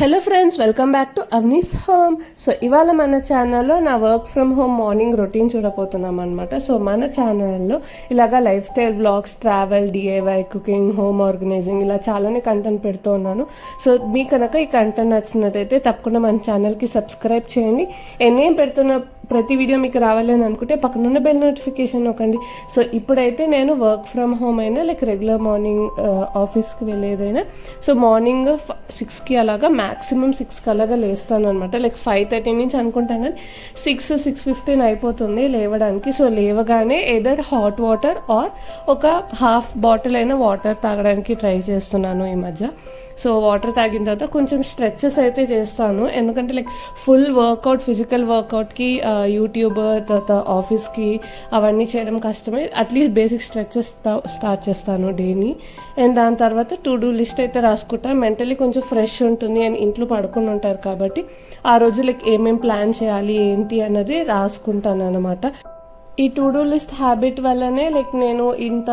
Hello friends, welcome back to Avani's home. So ఇవాళ మన ఛానల్లో నా work from home morning routine చూడబోతున్నాం అనమాట. సో మన ఛానల్లో ఇలాగా lifestyle vlogs, travel, DIY, cooking, home organizing ఇలా చాలానే కంటెంట్ పెడుతూ ఉన్నాను. సో మీకు కనుక ఈ కంటెంట్ నచ్చినట్టయితే తప్పకుండా మన ఛానల్కి సబ్స్క్రైబ్ చేయండి. నేనేం పెడుతున్న ప్రతి వీడియో మీకు రావాలి అని అనుకుంటే పక్కనున్న బెల్ నోటిఫికేషన్ నొక్కండి. సో ఇప్పుడైతే నేను వర్క్ ఫ్రమ్ హోమ్ అయినా లైక్ రెగ్యులర్ మార్నింగ్ ఆఫీస్కి వెళ్ళేదైనా సో మార్నింగ్ 6కి అలాగా మ్యాక్సిమం 6కి అలాగా లేస్తాను అనమాట. లైక్ 5:30 నుంచి అనుకుంటాను కానీ 6:15 అయిపోతుంది లేవడానికి. సో లేవగానే ఏదర్ హాట్ వాటర్ ఆర్ ఒక హాఫ్ బాటిల్ అయినా వాటర్ తాగడానికి ట్రై చేస్తున్నాను ఈ మధ్య. సో వాటర్ తాగిన తర్వాత కొంచెం స్ట్రెచెస్ అయితే చేస్తాను, ఎందుకంటే లైక్ ఫుల్ వర్కౌట్, ఫిజికల్ వర్కౌట్కి యూట్యూబ్ తర్వాత ఆఫీస్కి అవన్నీ చేయడం కష్టమే. అట్లీస్ట్ బేసిక్ స్ట్రెచెస్ స్టార్ట్ చేస్తాను డేని. అండ్ దాని తర్వాత టు డూ లిస్ట్ అయితే రాసుకుంటా. మెంటలీ కొంచెం ఫ్రెష్ ఉంటుంది అండ్ ఇంట్లో పడుకుని ఉంటారు కాబట్టి ఆ రోజు లైక్ ఏమేం ప్లాన్ చేయాలి ఏంటి అన్నది రాసుకుంటాను అనమాట. ఈ టు డూ లిస్ట్ హ్యాబిట్ వల్లనే లైక్ నేను ఇంత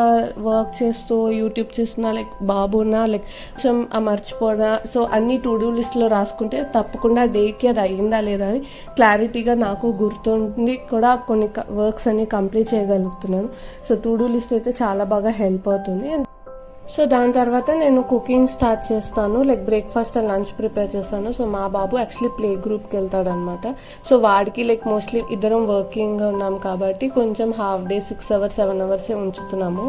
వర్క్ చేస్తూ యూట్యూబ్ చేస్తున్నా, లైక్ బాబునా లైక్ కొంచెం మర్చిపోనా. సో అన్ని టు డూ లిస్ట్లో రాసుకుంటే తప్పకుండా డేకి అది అయ్యిందా లేదా అని క్లారిటీగా నాకు గుర్తుండి కూడా కొన్ని వర్క్స్ అన్ని కంప్లీట్ చేయగలుగుతున్నాను. సో టు డూ లిస్ట్ అయితే చాలా బాగా హెల్ప్ అవుతుంది. సో దాని తర్వాత నేను కుకింగ్ స్టార్ట్ చేస్తాను, like breakfast and lunch prepare చేస్తాను. సో మా బాబు యాక్చువల్లీ ప్లే గ్రూప్కి వెళ్తాడు అనమాట. సో వాడికి లైక్ మోస్ట్లీ ఇద్దరం వర్కింగ్ ఉన్నాం కాబట్టి కొంచెం హాఫ్ డే 6 hours 7 hours ఉంచుతున్నాము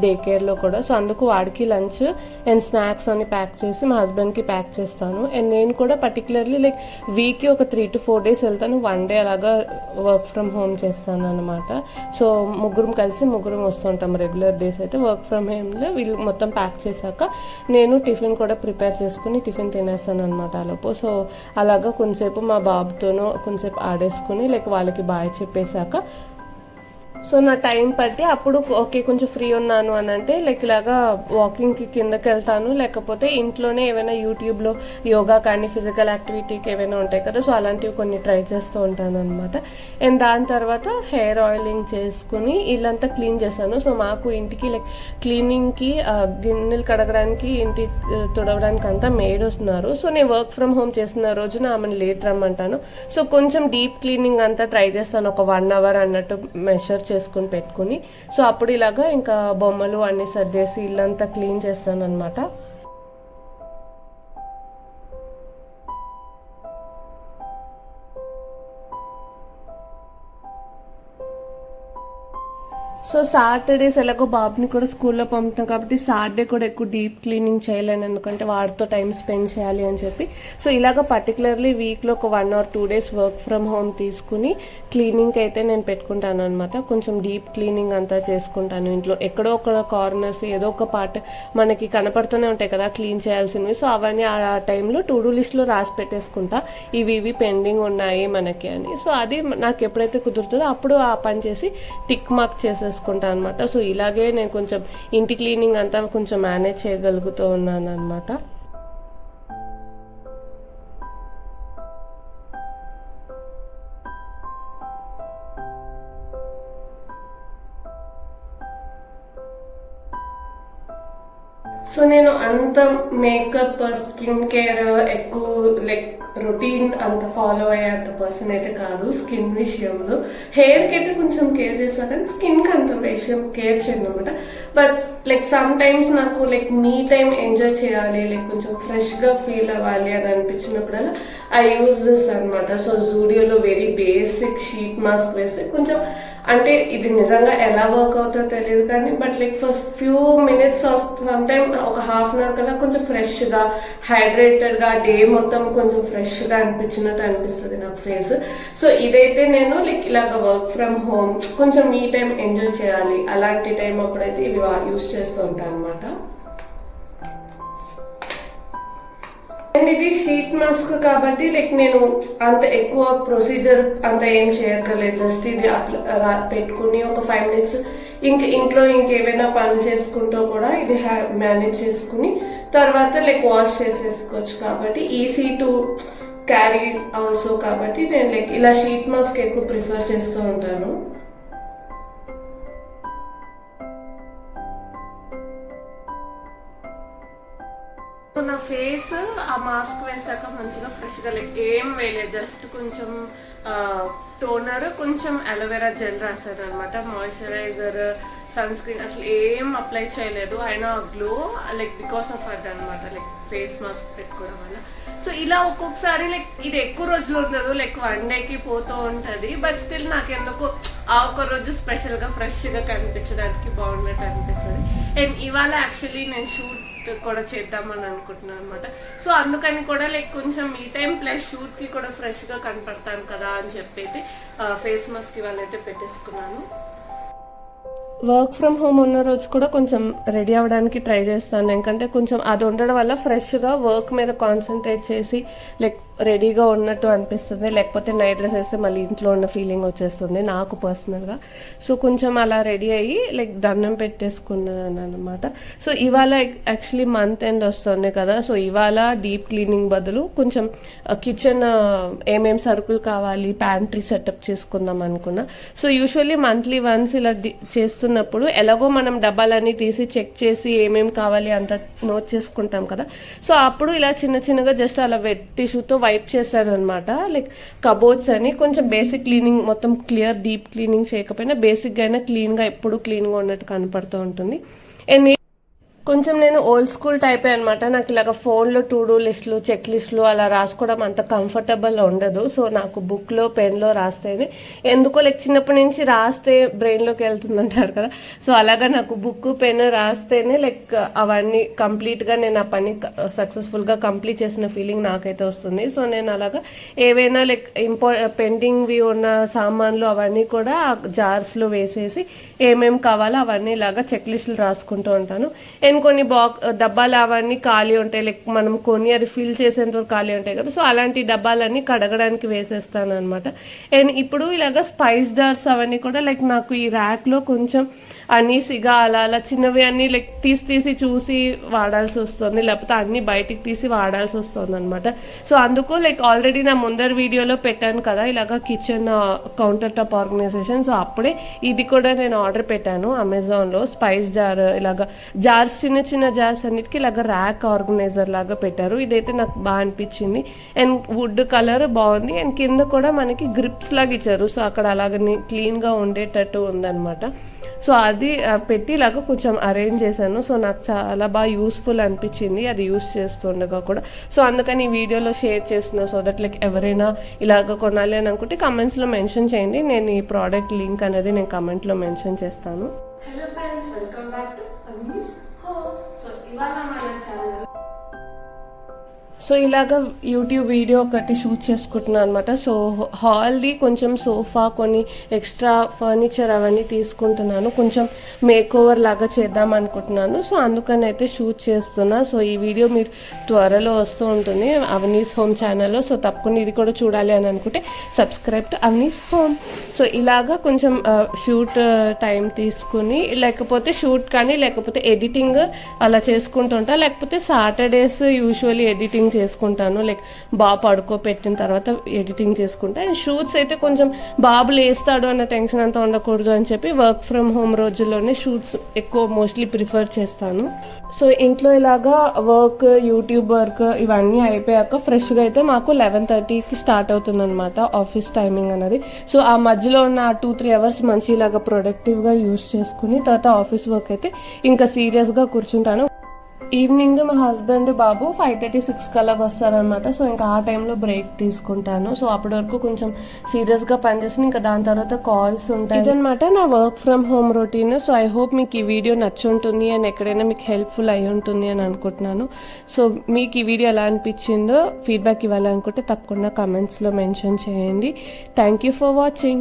డే కేర్లో కూడా. సో అందుకు వాడికి లంచ్ అండ్ స్నాక్స్ అని ప్యాక్ చేసి మా హస్బెండ్కి ప్యాక్ చేస్తాను. అండ్ నేను కూడా పర్టికులర్లీ లైక్ వీక్కి ఒక 3 to 4 days వెళ్తాను, 1 day అలాగా వర్క్ ఫ్రమ్ హోమ్ చేస్తాను అనమాట. సో ముగ్గురం వస్తుంటాం రెగ్యులర్ డేస్ అయితే. వర్క్ ఫ్రమ్ హోమ్లో వీళ్ళు మొత్తం ప్యాక్ చేశాక నేను టిఫిన్ కూడా ప్రిపేర్ చేసుకుని టిఫిన్ తినేస్తాను అనమాట ఆలోపు. సో అలాగా కొంతసేపు మా బాబుతోనూ కొంతసేపు ఆడేసుకుని లైక్ వాళ్ళకి బాయ్ చెప్పేశాక సో నా టైం పట్టి అప్పుడు ఓకే కొంచెం ఫ్రీ ఉన్నాను అని అంటే లైక్ ఇలాగా వాకింగ్కి కిందకి వెళ్తాను, లేకపోతే ఇంట్లోనే ఏమైనా యూట్యూబ్లో యోగా కానీ ఫిజికల్ యాక్టివిటీకి ఏమైనా ఉంటాయి కదా, సో అలాంటివి కొన్ని ట్రై చేస్తూ ఉంటాను అనమాట. అండ్ దాని తర్వాత హెయిర్ ఆయిలింగ్ చేసుకుని ఇల్లంతా క్లీన్ చేస్తాను. సో మాకు ఇంటికి లైక్ క్లీనింగ్కి గిన్నెలు కడగడానికి ఇంటి తుడవడానికి అంతా మేడ్ వస్తున్నారు. సో నేను వర్క్ ఫ్రమ్ హోమ్ చేస్తున్న రోజున ఆమెను లేట్ రమ్మంటాను. సో కొంచెం డీప్ క్లీనింగ్ అంతా ట్రై చేస్తాను, ఒక 1 hour అన్నట్టు మెషర్ చేసుకుని పెట్టుకుని. సో అప్పుడు ఇలాగా ఇంకా బొమ్మలు అన్ని సర్దేసి ఇల్లంతా క్లీన్ చేస్తాను అనమాట. సో సాటర్డేస్ ఎలాగో బాబుని కూడా స్కూల్లో పంపుతాం కాబట్టి సాటర్డే కూడా ఎక్కువ డీప్ క్లీనింగ్ చేయలేను, ఎందుకంటే వాడితో టైం స్పెండ్ చేయాలి అని చెప్పి. సో ఇలాగ పర్టికులర్లీ వీక్లో ఒక 1 or 2 days work from home తీసుకుని క్లీనింగ్కి అయితే నేను పెట్టుకుంటాను అనమాట. కొంచెం డీప్ క్లీనింగ్ అంతా చేసుకుంటాను ఇంట్లో. ఎక్కడో ఒక కార్నర్స్ ఏదో ఒక పార్ట్ మనకి కనపడుతూనే ఉంటాయి కదా క్లీన్ చేయాల్సినవి. సో అవన్నీ ఆ టైంలో టు డూ లిస్ట్లో రాసి పెట్టేసుకుంటా, ఇవి పెండింగ్ ఉన్నాయి మనకి అని. సో అది నాకు ఎప్పుడైతే కుదురుతుందో అప్పుడు ఆ పని చేసి టిక్ మార్క్ చేసేసుకుంటాను అనమాట. సో ఇలాగే నేను కొంచెం ఇంటి క్లీనింగ్ అంతా కొంచెం మేనేజ్ చేయగలుగుతూ ఉన్నాను అనమాట. సో నేను అంత మేకప్ స్కిన్ కేర్ ఎక్కువ లైక్ రొటీన్ అంత ఫాలో అయ్యే అంత పర్సన్ అయితే కాదు స్కిన్ విషయంలో. హెయిర్కి అయితే కొంచెం కేర్ చేస్తాను కానీ స్కిన్కి అంత విషయం కేర్ చేయను అనమాట. బట్ లైక్ సమ్ టైమ్స్ నాకు లైక్ మీ టైం ఎంజాయ్ చేయాలి, లైక్ కొంచెం ఫ్రెష్గా ఫీల్ అవ్వాలి అని అనిపించినప్పుడల్లా ఐ యూజ్ దిస్ అనమాట. సో జూడియోలో వెరీ బేసిక్ షీట్ మాస్క్ వేస్తే కొంచెం అంటే ఇది నిజంగా ఎలా వర్క్ అవుతుందో తెలియదు కానీ but like for few minutes some time ఒక హాఫ్ అన్ అవర్ కన్నా కొంచెం ఫ్రెష్గా హైడ్రేటెడ్గా డే మొత్తం కొంచెం ఫ్రెష్గా అనిపించినట్టు అనిపిస్తుంది నాకు ఫేస్. సో ఇదైతే నేను లైక్ ఇలాగ వర్క్ ఫ్రమ్ హోమ్ కొంచెం మీ టైం ఎంజాయ్ చేయాలి అలాంటి టైం అప్పుడైతే ఇవి యూస్ చేస్తూ ఉంటాను అనమాట. అండ్ ఇది షీట్ మాస్క్ కాబట్టి లైక్ నేను అంత ఎక్కువ ప్రొసీజర్ అంత ఏం చేయక్కర్లేదు. జస్ట్ ఇది పెట్టుకుని ఒక 5 minutes ఇంట్లో ఇంకేమైనా పనులు చేసుకుంటూ కూడా ఇది మేనేజ్ చేసుకుని తర్వాత లైక్ వాష్ చేసేసుకోవచ్చు కాబట్టి ఈజీ టు క్యారీ ఆల్సో. కాబట్టి నేను లైక్ ఇలా షీట్ మాస్క్ ఎక్కువ ప్రిఫర్ చేస్తూ ఉంటాను. నా ఫేస్ ఆ మాస్క్ వేసాక మంచిగా ఫ్రెష్గా లైక్ ఏం వేయలేదు, జస్ట్ కొంచెం టోనర్, కొంచెం అలోవెరా జెల్ రాశారు అనమాట. మాయిశ్చరైజర్, సన్ స్క్రీన్ అసలు ఏం అప్లై చేయలేదు. అయినా గ్లో లైక్ బికాస్ ఆఫ్ అది అనమాట, లైక్ ఫేస్ మాస్క్ పెట్టుకోవడం వల్ల. సో ఇలా ఒక్కొక్కసారి లైక్ ఇది ఎక్కువ రోజులు ఉండదు, లైక్ 1 డేకి పోతూ ఉంటుంది. బట్ స్టిల్ నాకు ఎందుకు ఆ ఒక రోజు స్పెషల్గా ఫ్రెష్గా కనిపించడానికి బాగున్నట్టు అనిపిస్తుంది. అండ్ ఇవాళ యాక్చువల్లీ నేను షూట్ కూడా చేద్దామని అనుకుంటున్నాను అనమాట. సో అందుకని కూడా లైక్ కొంచెం ఈ టైం ప్లస్ షూట్కి కూడా ఫ్రెష్గా కనపడతాను కదా అని చెప్పి ఫేస్ మాస్క్ ఇవాళ అయితే పెట్టేసుకున్నాను. వర్క్ ఫ్రమ్ హోమ్ ఉన్న రోజు కూడా కొంచెం రెడీ అవ్వడానికి ట్రై చేస్తాను, ఎందుకంటే కొంచెం అది ఉండడం వల్ల ఫ్రెష్గా వర్క్ మీద కాన్సన్ట్రేట్ చేసి లైక్ రెడీగా ఉన్నట్టు అనిపిస్తుంది. లేకపోతే నైట్ డ్రెస్ వేస్తే మళ్ళీ ఇంట్లో ఉన్న ఫీలింగ్ వచ్చేస్తుంది నాకు పర్సనల్గా. సో కొంచెం అలా రెడీ అయ్యి లైక్ దండం పెట్టేసుకున్నాను అనమాట. సో ఇవాళ యాక్చువల్లీ మంత్ ఎండ్ వస్తుంది కదా, సో ఇవాళ డీప్ క్లీనింగ్ బదులు కొంచెం కిచెన్ ఏమేం సరుకులు కావాలి ప్యాంట్రీ సెటప్ చేసుకుందాం అనుకున్నా. సో యూజువల్లీ మంత్లీ వన్స్ ఇలా చేస్తున్నప్పుడు ఎలాగో మనం డబ్బాలన్నీ తీసి చెక్ చేసి ఏమేం కావాలి అంత నోట్ చేసుకుంటాం కదా. సో అప్పుడు ఇలా చిన్న చిన్నగా జస్ట్ అలా వెట్ టిష్యూతో వైప్ చేశాను అనమాట. లైక్ కబోర్డ్స్ అని కొంచెం బేసిక్ క్లీనింగ్, మొత్తం క్లియర్ డీప్ క్లీనింగ్ చేయకపోయినా బేసిక్గా అయినా క్లీన్గా ఎప్పుడు క్లీన్గా ఉన్నట్టు కనపడుతూ ఉంటుంది. అండ్ కొంచెం నేను ఓల్డ్ స్కూల్ టైపే అనమాట. నాకు ఇలాగ ఫోన్లో టు డూ లిస్టులు, చెక్ లిస్టులు అలా రాసుకోవడం అంత కంఫర్టబుల్ ఉండదు. సో నాకు బుక్లో పెన్లో రాస్తేనే ఎందుకో లైక్ చిన్నప్పటి నుంచి రాస్తే బ్రెయిన్లోకి వెళ్తుందంటారు కదా. సో అలాగా నాకు బుక్ పెన్ రాస్తేనే లైక్ అవన్నీ కంప్లీట్గా నేను ఆ పని సక్సెస్ఫుల్గా కంప్లీట్ చేసిన ఫీలింగ్ నాకైతే వస్తుంది. సో నేను అలాగా ఏవైనా లైక్ పెండింగ్వి ఉన్న సామాన్లు అవన్నీ కూడా జార్స్లో వేసేసి ఏమేమి కావాలో అవన్నీ ఇలాగా చెక్ లిస్టులు రాసుకుంటూ ఉంటాను. అండ్ కొన్ని డబ్బాలు అవన్నీ ఖాళీ ఉంటాయి, లైక్ మనం కొని అది ఫిల్ చేసేంత వరకు ఖాళీ ఉంటాయి కదా. సో అలాంటి డబ్బాలన్నీ కడగడానికి వేసేస్తాను అనమాట. అండ్ ఇప్పుడు ఇలాగ స్పైస్ జార్స్ అవన్నీ కూడా లైక్ నాకు ఈ ర్యాక్లో కొంచెం అనీసీగా అలా చిన్నవి అన్నీ లైక్ తీసి చూసి వాడాల్సి వస్తుంది, లేకపోతే అన్నీ బయటికి తీసి వాడాల్సి వస్తుంది అనమాట. సో అందుకు లైక్ ఆల్రెడీ నా ముందర వీడియోలో పెట్టాను కదా ఇలాగ kitchen countertop organization. So అప్పుడే ఇది కూడా నేను ఆర్డర్ పెట్టాను అమెజాన్లో. స్పైస్ జార్ ఇలాగ జార్స్, చిన్న చిన్న జార్స్ అన్నిటికీ ఇలాగ ర్యాక్ ఆర్గనైజర్ లాగా పెట్టారు. ఇదైతే నాకు బాగా అనిపించింది. అండ్ వుడ్ కలర్ బాగుంది. అండ్ కింద కూడా మనకి గ్రిప్స్ లాగా ఇచ్చారు. సో అక్కడ అలాగ క్లీన్గా ఉండేటట్టు ఉందన్నమాట. సో అది పెట్టి ఇలాగ కొంచెం అరేంజ్ చేశాను. సో నాకు చాలా బాగా యూస్ఫుల్ అనిపించింది అది యూస్ చేస్తుండగా కూడా. సో అందుకని ఈ వీడియోలో షేర్ చేస్తున్నా. సో దట్ లైక్ ఎవరైనా ఇలాగ కొనాలి అని అనుకుంటే కమెంట్స్లో మెన్షన్ చేయండి. నేను ఈ ప్రోడక్ట్ లింక్ అనేది నేను కమెంట్లో మెన్షన్ చేస్తాను. Hello friends, welcome back to Annie's home. So ఇవాళ మన ఛానల్ సో ఇలాగ యూట్యూబ్ వీడియో ఒకటి షూట్ చేసుకుంటున్నాను అనమాట. సో హాల్ది కొంచెం సోఫా, కొన్ని ఎక్స్ట్రా ఫర్నిచర్ అవన్నీ తీసుకుంటున్నాను, కొంచెం మేక్ ఓవర్ లాగా చేద్దాం అనుకుంటున్నాను. సో అందుకని అయితే షూట్ చేస్తున్నా. సో ఈ వీడియో మీరు త్వరలో వస్తూ ఉంటుంది అవనీస్ హోమ్ ఛానల్లో. సో తప్పకుండా ఇది కూడా చూడాలి అని అనుకుంటే subscribe to Avani's home. So ఇలాగా కొంచెం షూట్ టైం తీసుకుని, లేకపోతే షూట్ కానీ లేకపోతే ఎడిటింగ్ అలా చేసుకుంటుంటా. లేకపోతే సాటర్డేస్ యూజువల్లీ ఎడిటింగ్ చేసుకుంటాను, లైక్ బాబు పడుకోబెట్టిన తర్వాత ఎడిటింగ్ చేసుకుంటా. అండ్ షూట్స్ అయితే కొంచెం బాబు లేస్తాడు అన్న టెన్షన్ అంతా ఉండకూడదు అని చెప్పి వర్క్ ఫ్రమ్ హోమ్ రోజుల్లోనే షూట్స్ ఎక్కువ మోస్ట్లీ ప్రిఫర్ చేస్తాను. సో ఇంట్లో ఇలాగా వర్క్, యూట్యూబ్ వర్క్ ఇవన్నీ అయిపోయాక ఫ్రెష్గా అయితే మాకు 11:30కి స్టార్ట్ అవుతుంది అనమాట ఆఫీస్ టైమింగ్ అనేది. సో ఆ మధ్యలో ఉన్న 2-3 అవర్స్ మంచి ఇలాగా ప్రొడక్టివ్గా యూస్ చేసుకుని తర్వాత ఆఫీస్ వర్క్ అయితే ఇంకా సీరియస్గా కూర్చుంటాను. ఈవినింగ్ మా హస్బెండ్ బాబు 5:36 కల్లా వస్తారనమాట. సో ఇంకా ఆ టైంలో బ్రేక్ తీసుకుంటాను. సో అప్పటి వరకు కొంచెం సీరియస్గా పనిచేసి ఇంకా దాని తర్వాత కాల్స్ ఉంటాయి. ఇదనమాట నా work from home routine. So I hope మీకు ఈ వీడియో నచ్చుంటుంది అండ్ ఎక్కడైనా మీకు హెల్ప్ఫుల్ అయి ఉంటుంది అని అనుకుంటున్నాను. సో మీకు ఈ వీడియో ఎలా అనిపించిందో ఫీడ్బ్యాక్ ఇవ్వాలనుకుంటే తప్పకుండా కమెంట్స్లో మెన్షన్ చేయండి. Thank you for watching.